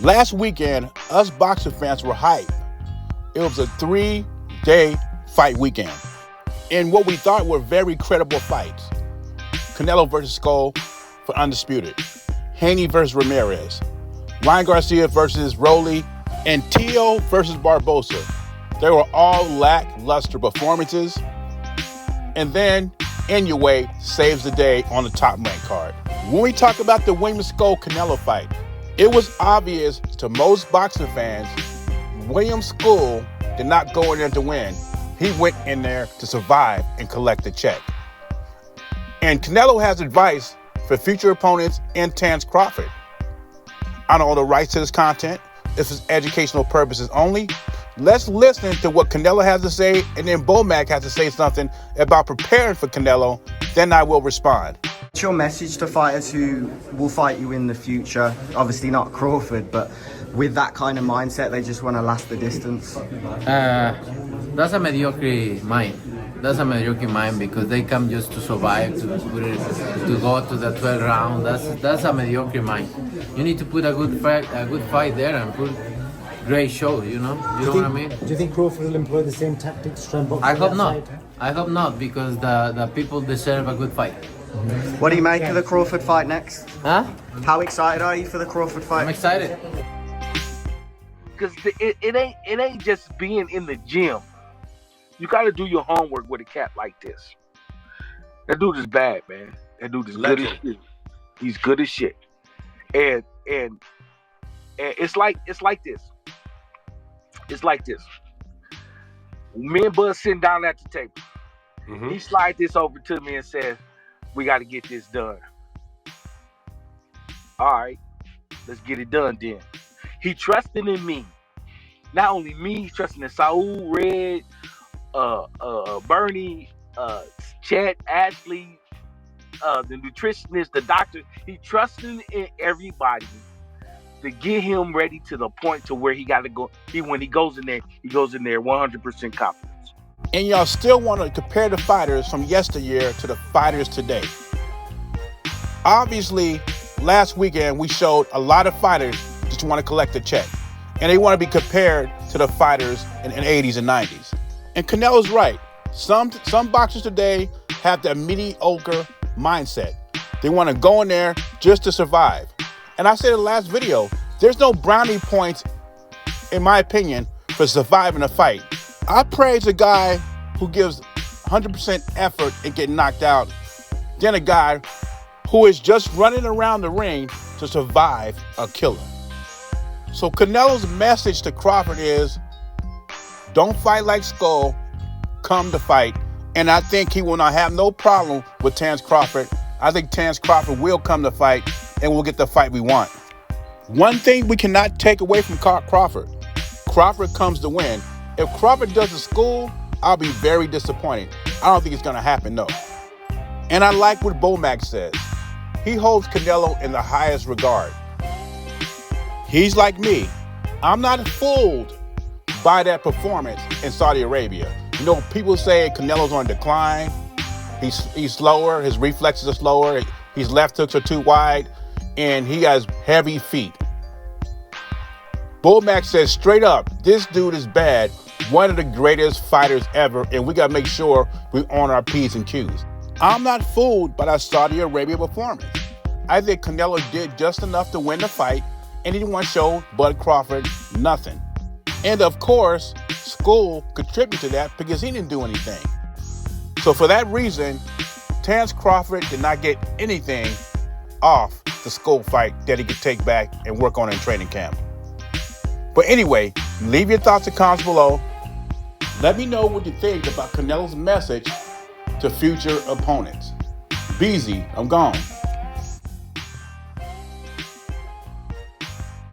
Last weekend, us boxing fans were hyped. It was a 3-day fight weekend in what we thought were very credible fights. Canelo versus Skull for undisputed. Haney versus Ramirez. Ryan Garcia versus Rolly. And Teo versus Barbosa. They were all lackluster performances. And then Inoue saves the day on the top ranked card. When we talk about the William Skull-Canelo fight, it was obvious to most boxing fans, William Skull did not go in there to win. He went in there to survive and collect the check. And Canelo has advice for future opponents and Terence Crawford. I don't own the rights to this content. This is educational purposes only. Let's listen to what Canelo has to say, and then Bomac has to say something about preparing for Canelo. Then I will respond. What's your message to fighters who will fight you in the future? Obviously not Crawford, but with that kind of mindset, they just want to last the distance. That's a mediocre mind. That's a mediocre mind because they come just to survive, to go to the 12th round. That's a mediocre mind. You need to put a good fight there and put great show. You know what I mean? Do you think Crawford will employ the same tactics to try and box? I hope not. I hope not because the people deserve a good fight. What do you make of the Crawford fight next? Huh? How excited are you for the Crawford fight? I'm excited. Because it ain't just being in the gym. You got to do your homework with a cat like this. That dude is bad, man. That dude is good as shit. He's good as shit. And it's like this. It's like this. Me and Bud sitting down at the table. Mm-hmm. He slide this over to me and says, "We got to get this done." All right, let's get it done then. He trusting in me. Not only me, he's trusting in Saul, Red, Bernie, Chet, Ashley, the nutritionist, the doctor. He trusting in everybody to get him ready to the point to where he got to go. When he goes in there 100% confidence. And y'all still want to compare the fighters from yesteryear to the fighters today. Obviously, last weekend we showed a lot of fighters just want to collect a check. And they want to be compared to the fighters in the 80s and 90s. And Canelo's right. Some boxers today have that mediocre mindset. They want to go in there just to survive. And I said in the last video, there's no brownie points, in my opinion, for surviving a fight. I praise a guy who gives 100% effort and get knocked out than a guy who is just running around the ring to survive a killer. So Canelo's message to Crawford is, don't fight like Skull, come to fight. And I think he will not have no problem with Terence Crawford. I think Terence Crawford will come to fight and we'll get the fight we want. One thing we cannot take away from Crawford, Crawford comes to win. If Crawford does the Skull, I'll be very disappointed. I don't think it's going to happen, no. And I like what Bomac says. He holds Canelo in the highest regard. He's like me. I'm not fooled by that performance in Saudi Arabia. You know, people say Canelo's on decline. He's slower. His reflexes are slower. His left hooks are too wide. And he has heavy feet. Bomac says straight up, this dude is bad. One of the greatest fighters ever. And we got to make sure we honor our P's and Q's. I'm not fooled by that Saudi Arabia performance. I think Canelo did just enough to win the fight. And he didn't want to show Bud Crawford nothing. And of course, Skull contributed to that because he didn't do anything. So for that reason, Terence Crawford did not get anything off the Skull fight that he could take back and work on in training camp. But anyway, leave your thoughts and comments below. Let me know what you think about Canelo's message to future opponents. Beezy, I'm gone.